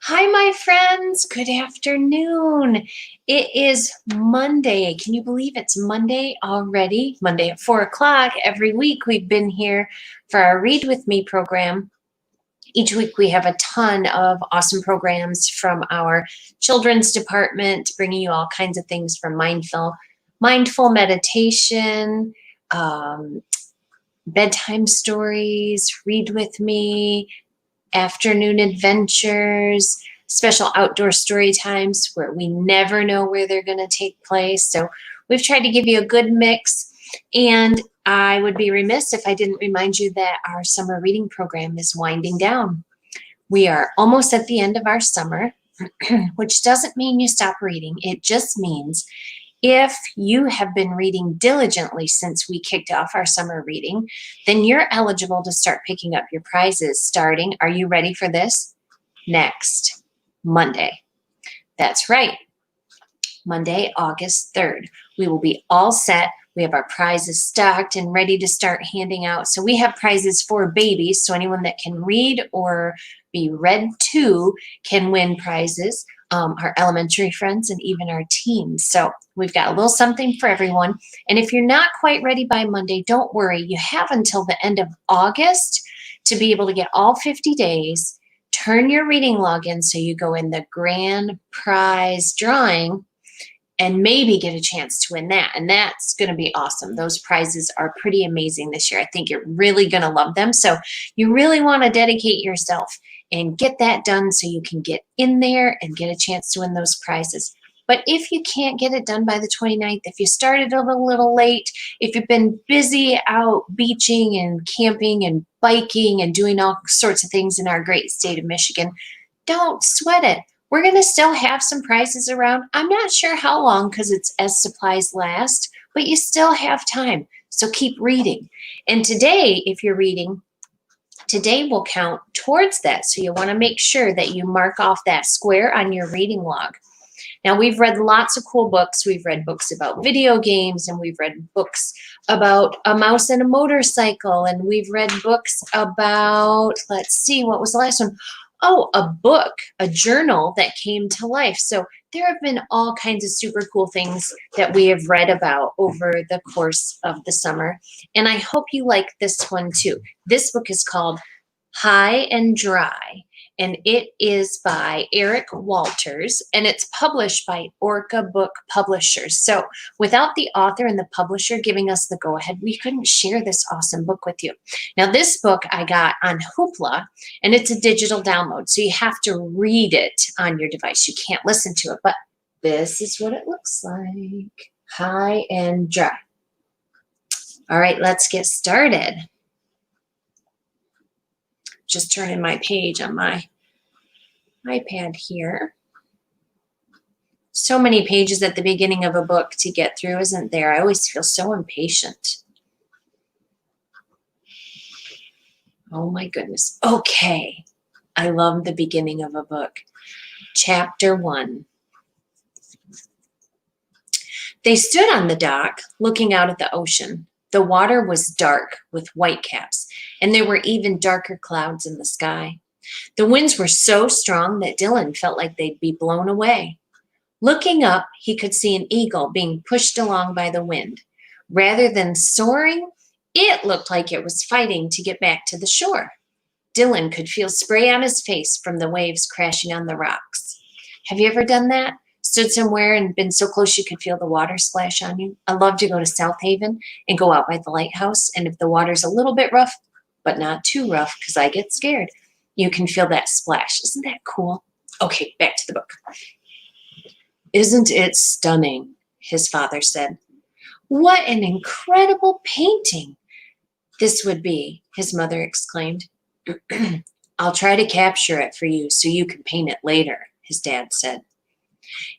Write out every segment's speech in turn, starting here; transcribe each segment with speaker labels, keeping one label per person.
Speaker 1: Hi, my friends. Good afternoon. It is Monday. Can you believe it's Monday already? Monday at 4 o'clock. Every week we've been here for our Read With Me program. Each week we have a ton of awesome programs from our children's department, bringing you all kinds of things from mindful meditation, bedtime stories, Read With Me, afternoon adventures, special outdoor story times where we never know where they're going to take place. So we've tried to give you a good mix. And I would be remiss if I didn't remind you that our summer reading program is winding down. We are almost at the end of our summer, which doesn't mean you stop reading. It just means if you have been reading diligently since we kicked off our summer reading, then you're eligible to start picking up your prizes starting, are you ready for this? Next Monday. That's right. Monday, August 3rd. We will be all set. We have our prizes stocked and ready to start handing out. So we have prizes for babies. So anyone that can read or be read to can win prizes. Our elementary friends and even our teens. So we've got a little something for everyone. And if you're not quite ready by Monday, don't worry. You have until the end of August to be able to get all 50 days, turn your reading log in so you go in the grand prize drawing and maybe get a chance to win that. And that's going to be awesome. Those prizes are pretty amazing this year. I think you're really going to love them. So you really want to dedicate yourself and get that done so you can get in there and get a chance to win those prizes. But if you can't get it done by the 29th, if you started a little late, if you've been busy out beaching and camping and biking and doing all sorts of things in our great state of Michigan, don't sweat it. We're going to still have some prizes around. I'm not sure how long because it's as supplies last, but you still have time. So keep reading. And today, if you're reading, today will count towards that. So you want to make sure that you mark off that square on your reading log. Now, we've read lots of cool books. We've read books about video games, and we've read books about a mouse and a motorcycle, and we've read books about, let's see, what was the last one? Oh, a book, a journal that came to life. So there have been all kinds of super cool things that we have read about over the course of the summer. And I hope you like this one too. This book is called High and Dry, and it is by Eric Walters, and it's published by Orca Book Publishers. So without the author and the publisher giving us the go-ahead, we couldn't share this awesome book with you. Now, this book I got on Hoopla, and it's a digital download, so you have to read it on your device. You can't listen to it, but this is what it looks like. High and Dry. All right, let's get started. Just turning my page on my iPad here. So many pages at the beginning of a book to get through, isn't there? I always feel so impatient. Oh my goodness. Okay. I love the beginning of a book. Chapter 1. They stood on the dock, looking out at the ocean. The water was dark with whitecaps, and there were even darker clouds in the sky. The winds were so strong that Dylan felt like they'd be blown away. Looking up, he could see an eagle being pushed along by the wind. Rather than soaring, it looked like it was fighting to get back to the shore. Dylan could feel spray on his face from the waves crashing on the rocks. Have you ever done that? Stood somewhere and been so close you could feel the water splash on you? I love to go to South Haven and go out by the lighthouse, and if the water's a little bit rough, but not too rough because I get scared, you can feel that splash. Isn't that cool? Okay, back to the book. Isn't it stunning? His father said. What an incredible painting this would be, his mother exclaimed. I'll try to capture it for you so you can paint it later, his dad said.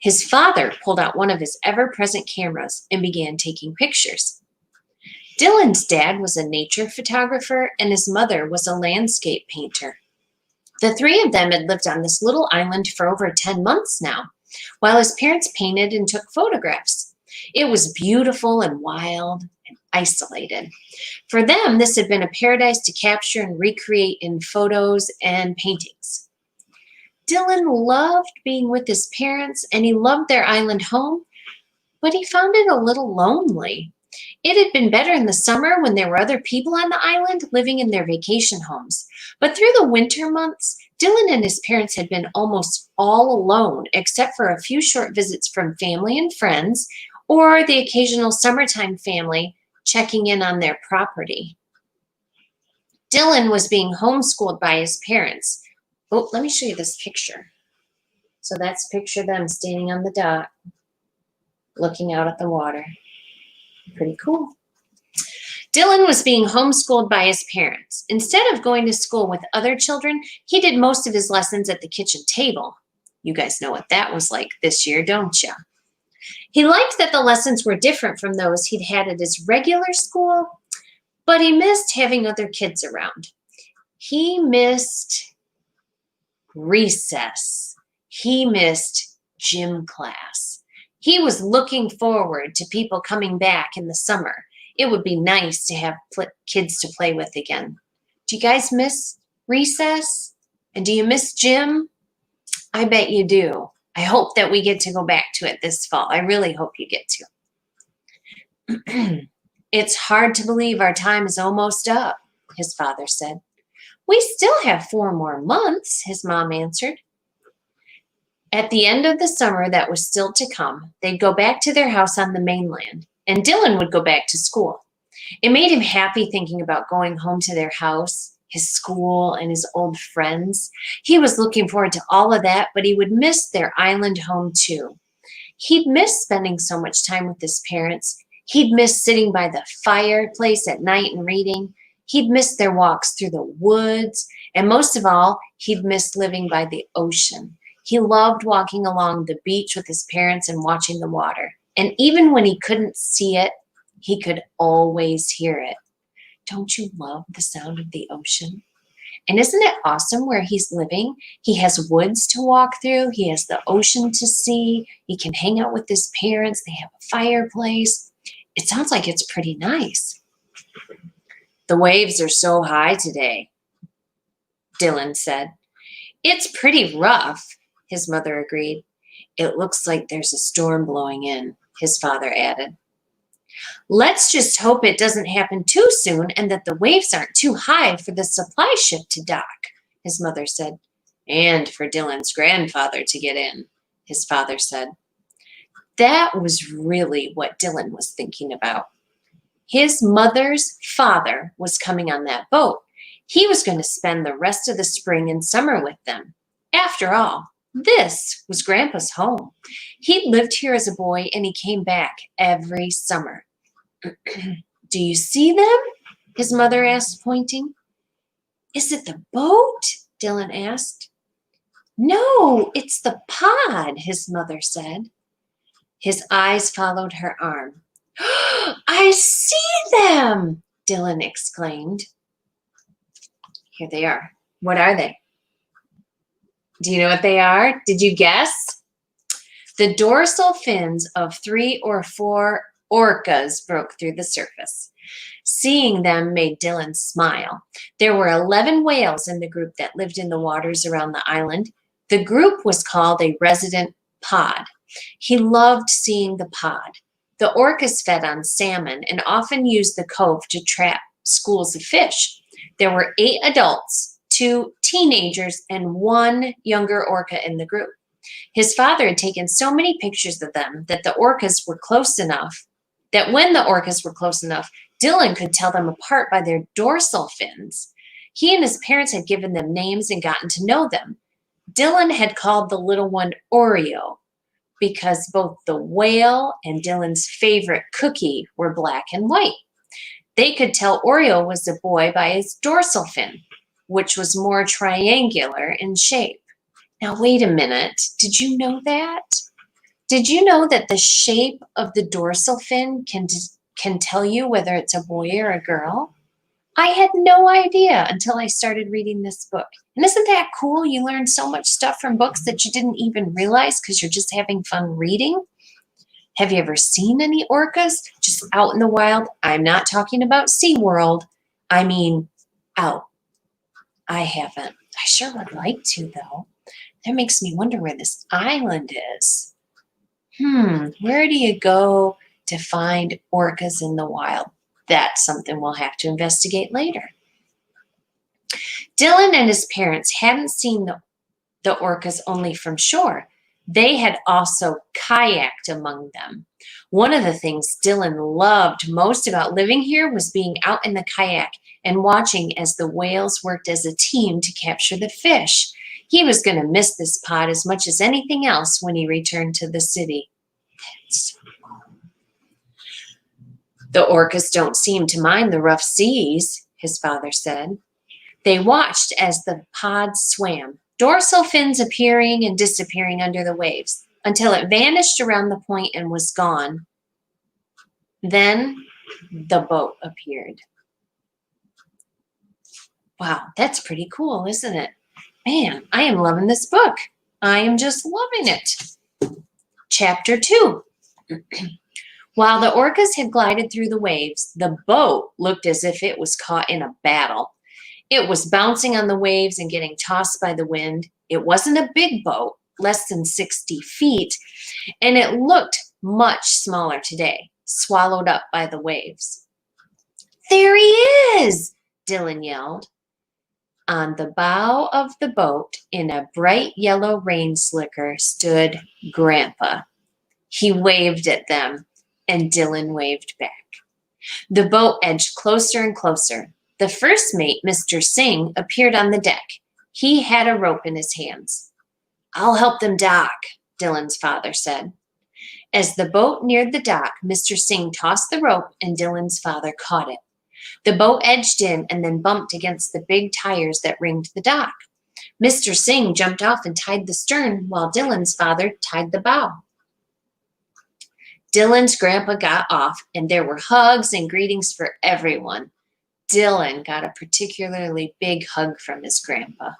Speaker 1: His father pulled out one of his ever-present cameras and began taking pictures. Dylan's dad was a nature photographer and his mother was a landscape painter. The three of them had lived on this little island for over 10 months now, while his parents painted and took photographs. It was beautiful and wild and isolated. For them, this had been a paradise to capture and recreate in photos and paintings. Dylan loved being with his parents and he loved their island home, but he found it a little lonely. It had been better in the summer when there were other people on the island living in their vacation homes. But through the winter months, Dylan and his parents had been almost all alone, except for a few short visits from family and friends, or the occasional summertime family checking in on their property. Dylan was being homeschooled by his parents. Oh, let me show you this picture. So that's a picture of them standing on the dock, looking out at the water. Pretty cool. Dylan was being homeschooled by his parents. Instead of going to school with other children, he did most of his lessons at the kitchen table. You guys know what that was like this year, don't you? He liked that the lessons were different from those he'd had at his regular school, but he missed having other kids around. He missed recess. He missed gym class. He was looking forward to people coming back in the summer. It would be nice to have kids to play with again. Do you guys miss recess? And do you miss gym? I bet you do. I hope that we get to go back to it this fall. I really hope you get to. It's hard to believe our time is almost up, his father said. We still have 4 more months, his mom answered. At the end of the summer that was still to come, they'd go back to their house on the mainland, and Dylan would go back to school. It made him happy thinking about going home to their house, his school, and his old friends. He was looking forward to all of that, but he would miss their island home too. He'd miss spending so much time with his parents. He'd miss sitting by the fireplace at night and reading. He'd miss their walks through the woods. And most of all, he'd miss living by the ocean. He loved walking along the beach with his parents and watching the water. And even when he couldn't see it, he could always hear it. Don't you love the sound of the ocean? And isn't it awesome where he's living? He has woods to walk through. He has the ocean to see. He can hang out with his parents. They have a fireplace. It sounds like it's pretty nice. The waves are so high today, Dylan said. It's pretty rough, his mother agreed. It looks like there's a storm blowing in, his father added. Let's just hope it doesn't happen too soon and that the waves aren't too high for the supply ship to dock, his mother said. And for Dylan's grandfather to get in, his father said. That was really what Dylan was thinking about. His mother's father was coming on that boat. He was going to spend the rest of the spring and summer with them. After all, this was Grandpa's home. He'd lived here as a boy and he came back every summer. Do you see them? His mother asked, pointing. Is it the boat? Dylan asked. No, it's the pod, his mother said. His eyes followed her arm. I see them, Dylan exclaimed. Here they are. What are they? Do you know what they are? Did you guess? The dorsal fins of 3 or 4 orcas broke through the surface. Seeing them made Dylan smile. There were 11 whales in the group that lived in the waters around the island. The group was called a resident pod. He loved seeing the pod. The orcas fed on salmon and often used the cove to trap schools of fish. There were 8 adults, 2 teenagers, and 1 younger orca in the group. His father had taken so many pictures of them that when the orcas were close enough, Dylan could tell them apart by their dorsal fins. He and his parents had given them names and gotten to know them. Dylan had called the little one Oreo because both the whale and Dylan's favorite cookie were black and white. They could tell Oreo was a boy by his dorsal fin, which was more triangular in shape. Now, wait a minute. Did you know that? Did you know that the shape of the dorsal fin can tell you whether it's a boy or a girl? I had no idea until I started reading this book. And isn't that cool? You learn so much stuff from books that you didn't even realize because you're just having fun reading. Have you ever seen any orcas just out in the wild? I'm not talking about SeaWorld. I mean out. I haven't. I sure would like to, though. that makes me wonder where this island is. Where do you go to find orcas in the wild? That's something we'll have to investigate later. Dylan and his parents hadn't seen the orcas only from shore. They had also kayaked among them. One of the things Dylan loved most about living here was being out in the kayak and watching as the whales worked as a team to capture the fish. He was going to miss this pod as much as anything else when he returned to the city. The orcas don't seem to mind the rough seas, his father said. They watched as the pod swam, dorsal fins appearing and disappearing under the waves, until it vanished around the point and was gone. Then the boat appeared. Wow, that's pretty cool, isn't it? Man, I am loving this book. I am just loving it. Chapter 2. While the orcas had glided through the waves, the boat looked as if it was caught in a battle. It was bouncing on the waves and getting tossed by the wind. It wasn't a big boat, less than 60 feet, and it looked much smaller today, swallowed up by the waves. There he is, Dylan yelled. On the bow of the boat, in a bright yellow rain slicker, stood Grandpa. He waved at them, and Dylan waved back. The boat edged closer and closer. The first mate, Mr. Singh, appeared on the deck. He had a rope in his hands. I'll help them dock, Dylan's father said. As the boat neared the dock, Mr. Singh tossed the rope, and Dylan's father caught it. The boat edged in and then bumped against the big tires that ringed the dock. Mr. Singh jumped off and tied the stern, while Dylan's father tied the bow. Dylan's grandpa got off, and there were hugs and greetings for everyone. Dylan got a particularly big hug from his grandpa.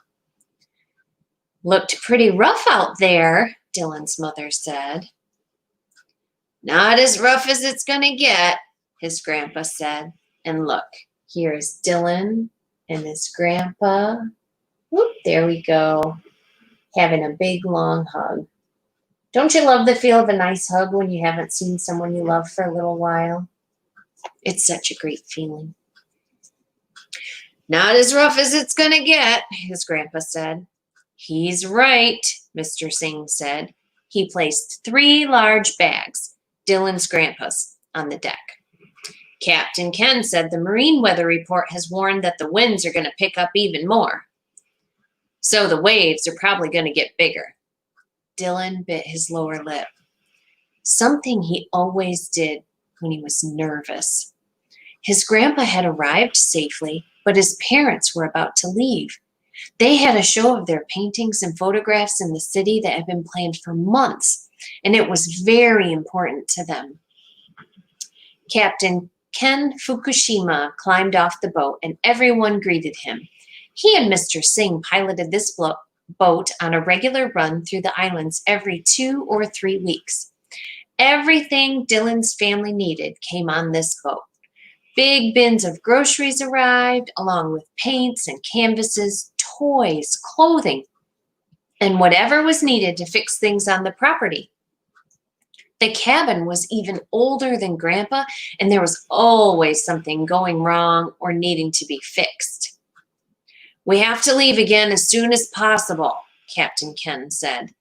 Speaker 1: Looked pretty rough out there, Dylan's mother said. Not as rough as it's going to get, his grandpa said. And look, here's Dylan and his grandpa. Whoop, there we go. Having a big, long hug. Don't you love the feel of a nice hug when you haven't seen someone you love for a little while? It's such a great feeling. Not as rough as it's going to get, his grandpa said. He's right, Mr. Singh said. He placed 3 large bags, Dylan's grandpa's, on the deck. Captain Ken said the marine weather report has warned that the winds are going to pick up even more. So the waves are probably going to get bigger. Dylan bit his lower lip. Something he always did when he was nervous. His grandpa had arrived safely, but his parents were about to leave. They had a show of their paintings and photographs in the city that had been planned for months, and it was very important to them. Captain Ken Fukushima climbed off the boat, and everyone greeted him. He and Mr. Singh piloted this boat on a regular run through the islands every 2 or 3 weeks. Everything Dylan's family needed came on this boat. Big bins of groceries arrived, along with paints and canvases, toys, clothing, and whatever was needed to fix things on the property. The cabin was even older than Grandpa, and there was always something going wrong or needing to be fixed. We have to leave again as soon as possible, Captain Ken said.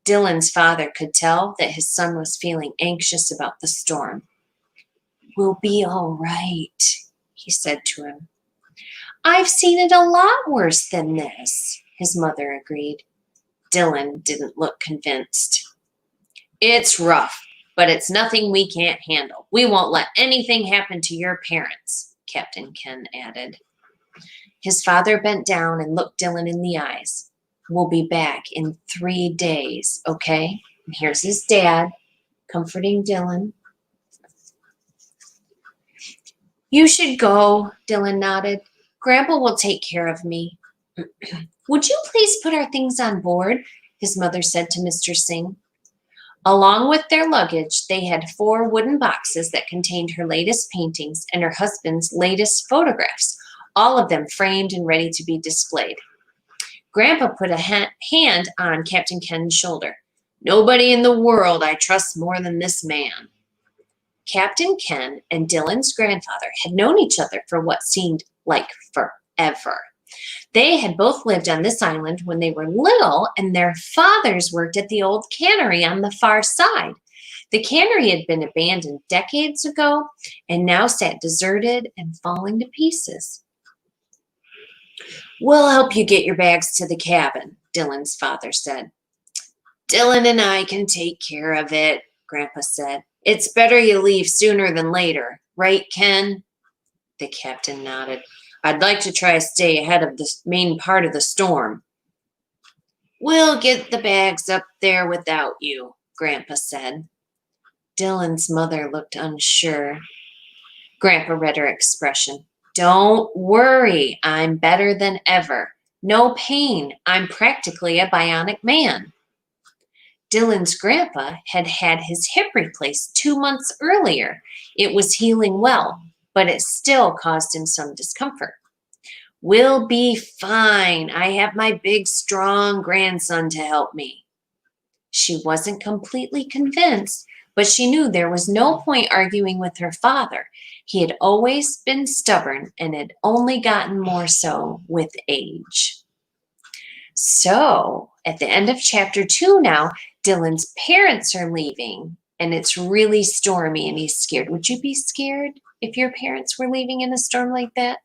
Speaker 1: Dylan's father could tell that his son was feeling anxious about the storm. We'll be all right, he said to him. I've seen it a lot worse than this, his mother agreed. Dylan didn't look convinced. It's rough, but it's nothing we can't handle. We won't let anything happen to your parents, Captain Ken added. His father bent down and looked Dylan in the eyes. We'll be back in 3 days, okay? And here's his dad, comforting Dylan. You should go, Dylan nodded. Grandpa will take care of me. Would you please put our things on board? His mother said to Mr. Singh. Along with their luggage, they had 4 wooden boxes that contained her latest paintings and her husband's latest photographs, all of them framed and ready to be displayed. Grandpa put a hand on Captain Ken's shoulder. Nobody in the world I trust more than this man. Captain Ken and Dylan's grandfather had known each other for what seemed like forever. They had both lived on this island when they were little, and their fathers worked at the old cannery on the far side. The cannery had been abandoned decades ago and now sat deserted and falling to pieces. We'll help you get your bags to the cabin, Dylan's father said. Dylan and I can take care of it, Grandpa said. It's better you leave sooner than later, right, Ken? The captain nodded. I'd like to try to stay ahead of the main part of the storm. We'll get the bags up there without you, Grandpa said. Dylan's mother looked unsure. Grandpa read her expression. Don't worry, I'm better than ever. No pain, I'm practically a bionic man. Dylan's grandpa had had his hip replaced 2 months earlier. It was healing well, but it still caused him some discomfort. We'll be fine. I have my big, strong grandson to help me. She wasn't completely convinced, but she knew there was no point arguing with her father. He had always been stubborn and had only gotten more so with age. So, at the end of chapter 2 now, Dylan's parents are leaving, and it's really stormy, and he's scared. Would you be scared if your parents were leaving in a storm like that?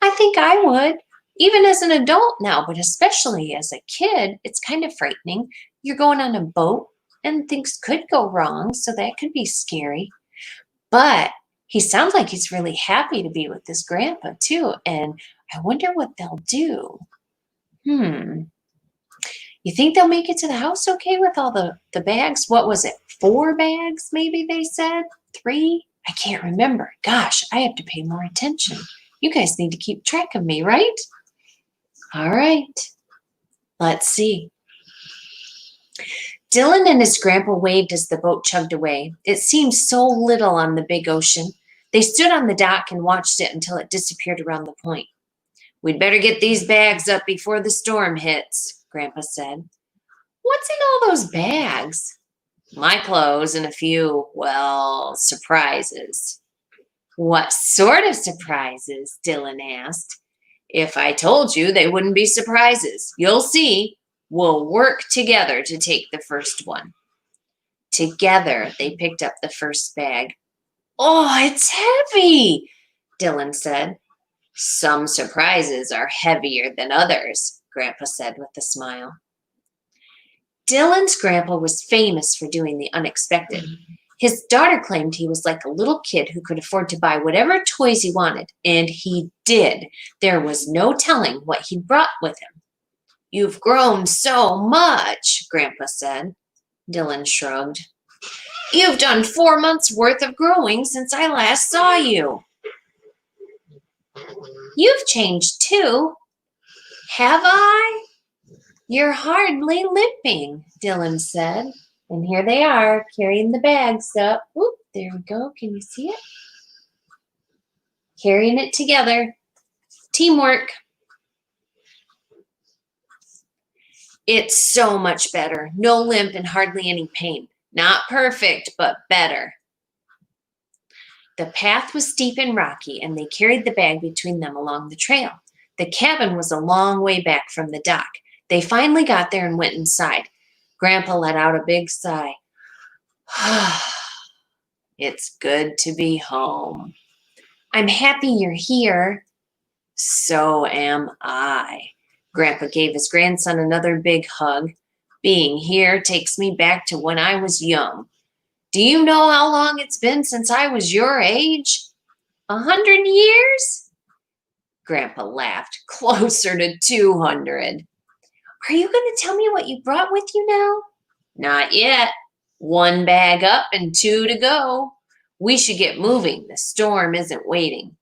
Speaker 1: I think I would, even as an adult now, but especially as a kid, it's kind of frightening. You're going on a boat, and things could go wrong, so that could be scary. But he sounds like he's really happy to be with his grandpa, too, and I wonder what they'll do. You think they'll make it to the house okay with all the bags? What was it, 4 bags maybe they said? 3? I can't remember. Gosh, I have to pay more attention. You guys need to keep track of me, right? All right. Let's see. Dylan and his grandpa waved as the boat chugged away. It seemed so little on the big ocean. They stood on the dock and watched it until it disappeared around the point. We'd better get these bags up before the storm hits, Grandpa said. What's in all those bags? My clothes and a few, well, surprises. What sort of surprises? Dylan asked. If I told you, they wouldn't be surprises. You'll see. We'll work together to take the first one. Together, they picked up the first bag. Oh, it's heavy, Dylan said. Some surprises are heavier than others, Grandpa said with a smile. Dylan's grandpa was famous for doing the unexpected. His daughter claimed he was like a little kid who could afford to buy whatever toys he wanted, and he did. There was no telling what he brought with him. You've grown so much, Grandpa said. Dylan shrugged. You've done 4 months worth of growing since I last saw you. You've changed too. Have I? You're hardly limping, Dylan said. And here they are, carrying the bags up. Oop, there we go. Can you see it? Carrying it together. Teamwork. It's so much better. No limp and hardly any pain. Not perfect, but better. The path was steep and rocky, and they carried the bag between them along the trail. The cabin was a long way back from the dock. They finally got there and went inside. Grandpa let out a big sigh. It's good to be home. I'm happy you're here. So am I. Grandpa gave his grandson another big hug. Being here takes me back to when I was young. Do you know how long it's been since I was your age? 100 years? Grandpa laughed. Closer to 200. Are you going to tell me what you brought with you now? Not yet. 1 bag up and 2 to go. We should get moving. The storm isn't waiting.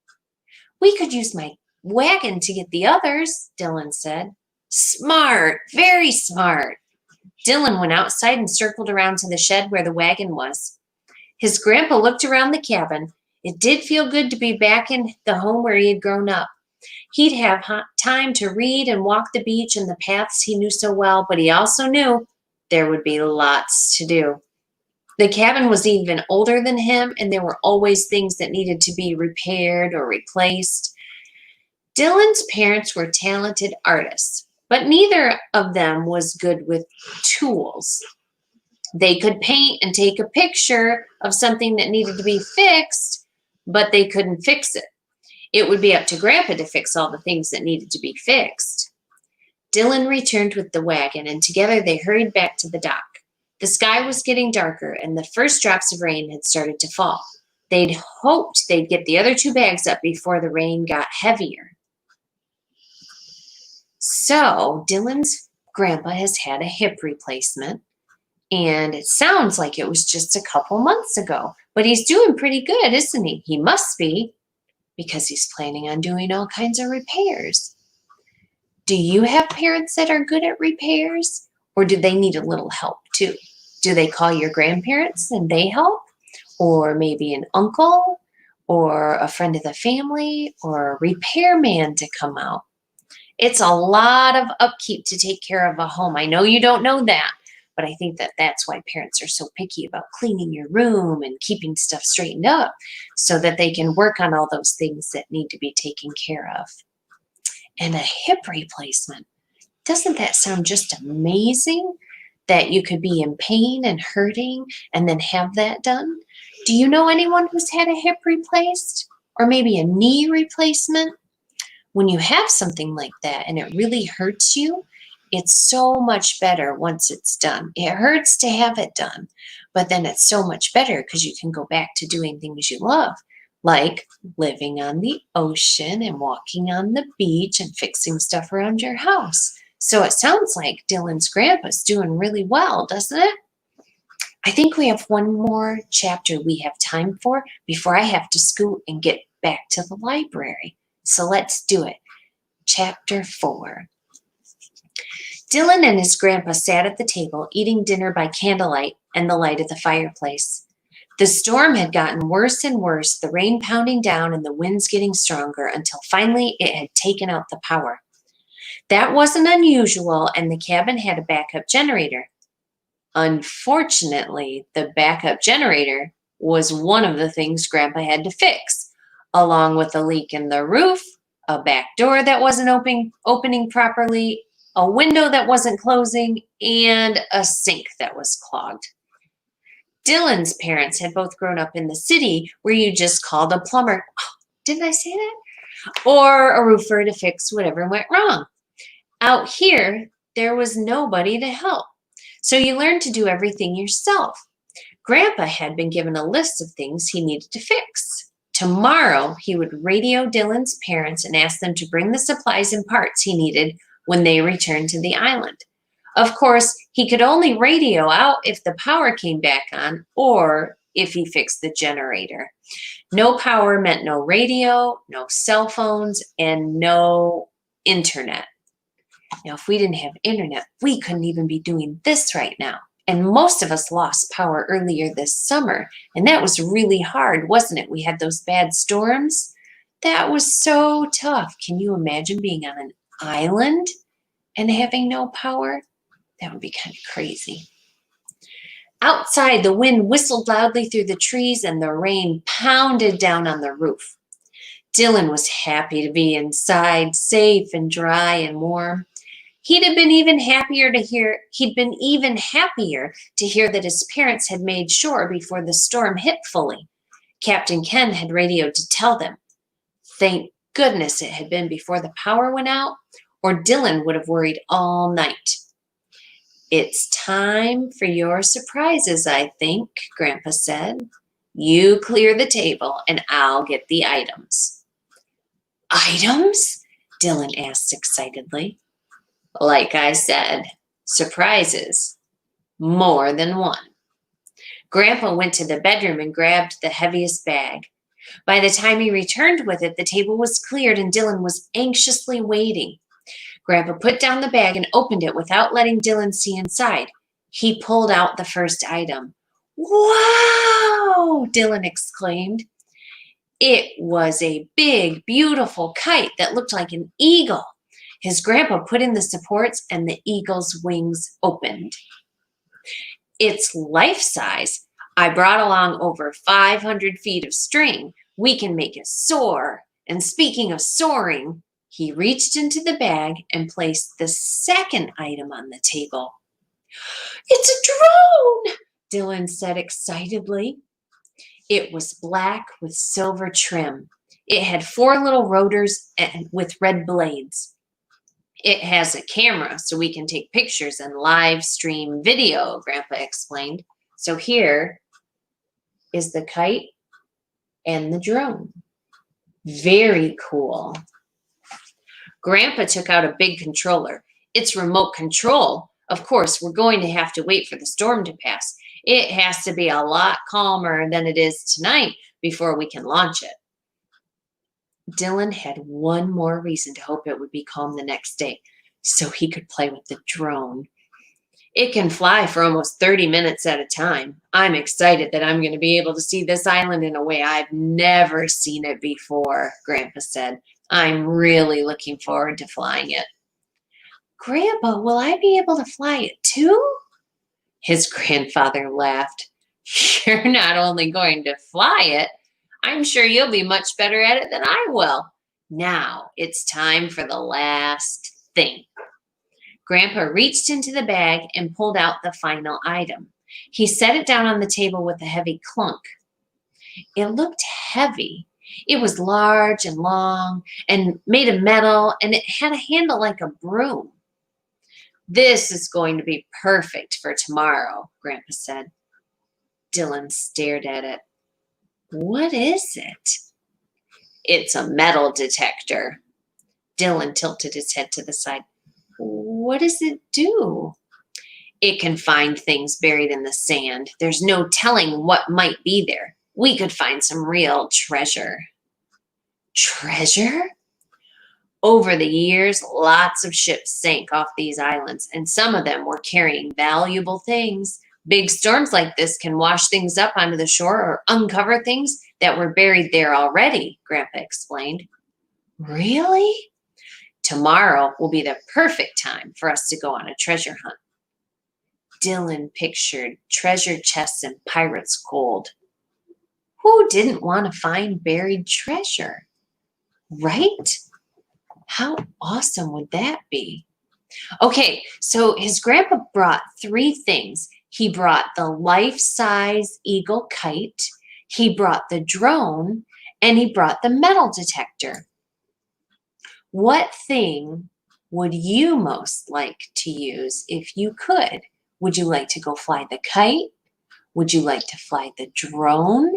Speaker 1: We could use my wagon to get the others, Dylan said. Smart, very smart. Dylan went outside and circled around to the shed where the wagon was. His grandpa looked around the cabin. It did feel good to be back in the home where he had grown up. He'd have time to read and walk the beach and the paths he knew so well, but he also knew there would be lots to do. The cabin was even older than him, and there were always things that needed to be repaired or replaced. Dylan's parents were talented artists, but neither of them was good with tools. They could paint and take a picture of something that needed to be fixed, but they couldn't fix it. It would be up to Grandpa to fix all the things that needed to be fixed. Dylan returned with the wagon, and together they hurried back to the dock. The sky was getting darker, and the first drops of rain had started to fall. They'd hoped they'd get the other 2 bags up before the rain got heavier. So Dylan's grandpa has had a hip replacement, and it sounds like it was just a couple months ago. But he's doing pretty good, isn't he? He must be, because he's planning on doing all kinds of repairs. Do you have parents that are good at repairs, or do they need a little help too? Do they call your grandparents and they help? Or maybe an uncle, or a friend of the family, or a repairman to come out? It's a lot of upkeep to take care of a home. I know you don't know that, but I think that that's why parents are so picky about cleaning your room and keeping stuff straightened up so that they can work on all those things that need to be taken care of. And a hip replacement. Doesn't that sound just amazing? That you could be in pain and hurting and then have that done? Do you know anyone who's had a hip replaced? Or maybe a knee replacement? When you have something like that and it really hurts you, it's so much better once it's done. It hurts to have it done, but then it's so much better because you can go back to doing things you love, like living on the ocean and walking on the beach and fixing stuff around your house. So it sounds like Dylan's grandpa's doing really well, doesn't it? I think we have one more chapter we have time for before I have to scoot and get back to the library. So let's do it. Chapter 4. Dylan and his grandpa sat at the table eating dinner by candlelight and the light of the fireplace. The storm had gotten worse and worse, the rain pounding down and the winds getting stronger until finally it had taken out the power. That wasn't unusual, and the cabin had a backup generator. Unfortunately, the backup generator was one of the things Grandpa had to fix, along with a leak in the roof, a back door that wasn't opening properly, a window that wasn't closing, and a sink that was clogged. Dylan's parents had both grown up in the city where you just called a plumber, didn't I say that? Or a roofer to fix whatever went wrong. Out here, there was nobody to help, so you learned to do everything yourself. Grandpa had been given a list of things he needed to fix. Tomorrow, he would radio Dylan's parents and ask them to bring the supplies and parts he needed when they returned to the island. Of course, he could only radio out if the power came back on or if he fixed the generator. No power meant no radio, no cell phones, and no internet. Now, if we didn't have internet, we couldn't even be doing this right now. And most of us lost power earlier this summer, and that was really hard, wasn't it? We had those bad storms. That was so tough. Can you imagine being on an island and having no power? That would be kind of crazy. Outside, the wind whistled loudly through the trees and the rain pounded down on the roof. Dylan was happy to be inside, safe and dry and warm. He'd been even happier to hear that his parents had made shore before the storm hit fully. Captain Ken had radioed to tell them. Thank goodness it had been before the power went out, or Dylan would have worried all night. It's time for your surprises, I think, Grandpa said. You clear the table and I'll get the items. Items? Dylan asked excitedly. Like I said, surprises. More than one. Grandpa went to the bedroom and grabbed the heaviest bag. By the time he returned with it, the table was cleared and Dylan was anxiously waiting. Grandpa put down the bag and opened it without letting Dylan see inside. He pulled out the first item. Wow! Dylan exclaimed. It was a big, beautiful kite that looked like an eagle. His grandpa put in the supports and the eagle's wings opened. It's life-size. I brought along over 500 feet of string. We can make it soar. And speaking of soaring, he reached into the bag and placed the second item on the table. It's a drone, Dylan said excitedly. It was black with silver trim. It had 4 little rotors with red blades. It has a camera so we can take pictures and live stream video, Grandpa explained. So here is the kite and the drone. Very cool. Grandpa took out a big controller. It's remote control. Of course, we're going to have to wait for the storm to pass. It has to be a lot calmer than it is tonight before we can launch it. Dylan had one more reason to hope it would be calm the next day, so he could play with the drone. It can fly for almost 30 minutes at a time. I'm excited that I'm going to be able to see this island in a way I've never seen it before, Grandpa said. I'm really looking forward to flying it. Grandpa, will I be able to fly it too? His grandfather laughed. You're not only going to fly it, I'm sure you'll be much better at it than I will. Now it's time for the last thing. Grandpa reached into the bag and pulled out the final item. He set it down on the table with a heavy clunk. It looked heavy. It was large and long and made of metal, and it had a handle like a broom. This is going to be perfect for tomorrow, Grandpa said. Dylan stared at it. What is it? It's a metal detector. Dylan tilted his head to the side. What does it do? It can find things buried in the sand. There's no telling what might be there. We could find some real treasure. Treasure? Over the years, lots of ships sank off these islands, and some of them were carrying valuable things. Big storms like this can wash things up onto the shore or uncover things that were buried there already, Grandpa explained. Really? Tomorrow will be the perfect time for us to go on a treasure hunt. Dylan pictured treasure chests and pirates' gold. Who didn't want to find buried treasure? Right? How awesome would that be? Okay, so his grandpa brought 3 things. He brought the life-size eagle kite, he brought the drone, and he brought the metal detector. What thing would you most like to use if you could? Would you like to go fly the kite? Would you like to fly the drone?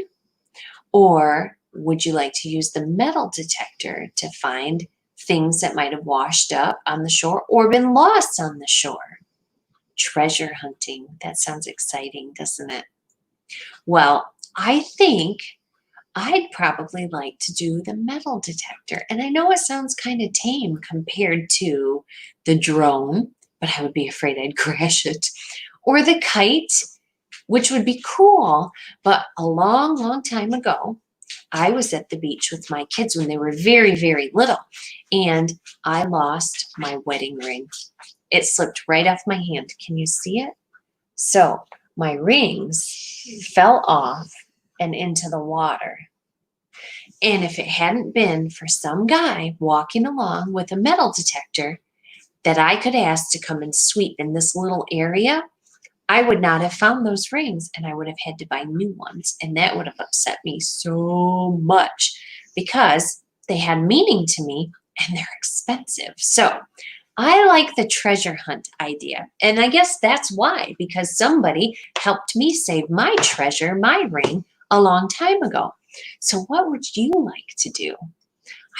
Speaker 1: Or would you like to use the metal detector to find things that might have washed up on the shore or been lost on the shore? Treasure hunting. That sounds exciting, doesn't it? Well, I think I'd probably like to do the metal detector. And I know it sounds kind of tame compared to the drone, but I would be afraid I'd crash it. Or the kite, which would be cool. But a long, long time ago, I was at the beach with my kids when they were very, very little, and I lost my wedding ring. It slipped right off my hand. Can you see it? So my rings fell off and into the water. And if it hadn't been for some guy walking along with a metal detector that I could ask to come and sweep in this little area, I would not have found those rings, and I would have had to buy new ones. And that would have upset me so much because they had meaning to me and they're expensive. So I like the treasure hunt idea. And I guess that's why, because somebody helped me save my treasure, my ring, a long time ago. So what would you like to do?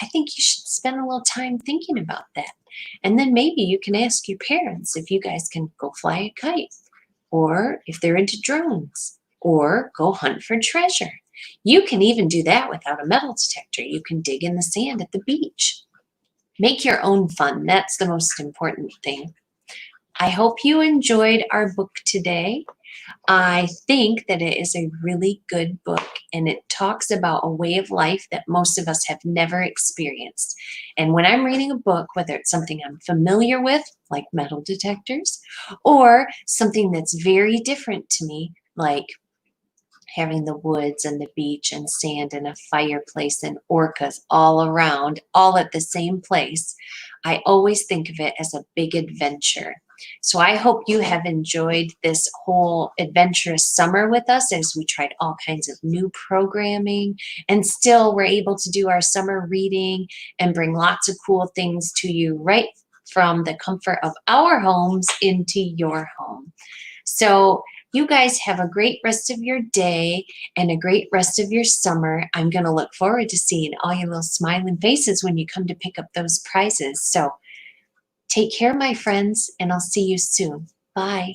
Speaker 1: I think you should spend a little time thinking about that. And then maybe you can ask your parents if you guys can go fly a kite, or if they're into drones, or go hunt for treasure. You can even do that without a metal detector. You can dig in the sand at the beach. Make your own fun. That's the most important thing. I hope you enjoyed our book today. I think that it is a really good book, and it talks about a way of life that most of us have never experienced. And when I'm reading a book, whether it's something I'm familiar with, like metal detectors, or something that's very different to me, like having the woods and the beach and sand and a fireplace and orcas all around, all at the same place, I always think of it as a big adventure. So I hope you have enjoyed this whole adventurous summer with us as we tried all kinds of new programming, and still we're able to do our summer reading and bring lots of cool things to you right from the comfort of our homes into your home. So you guys have a great rest of your day and a great rest of your summer. I'm going to look forward to seeing all your little smiling faces when you come to pick up those prizes. So take care, my friends, and I'll see you soon. Bye.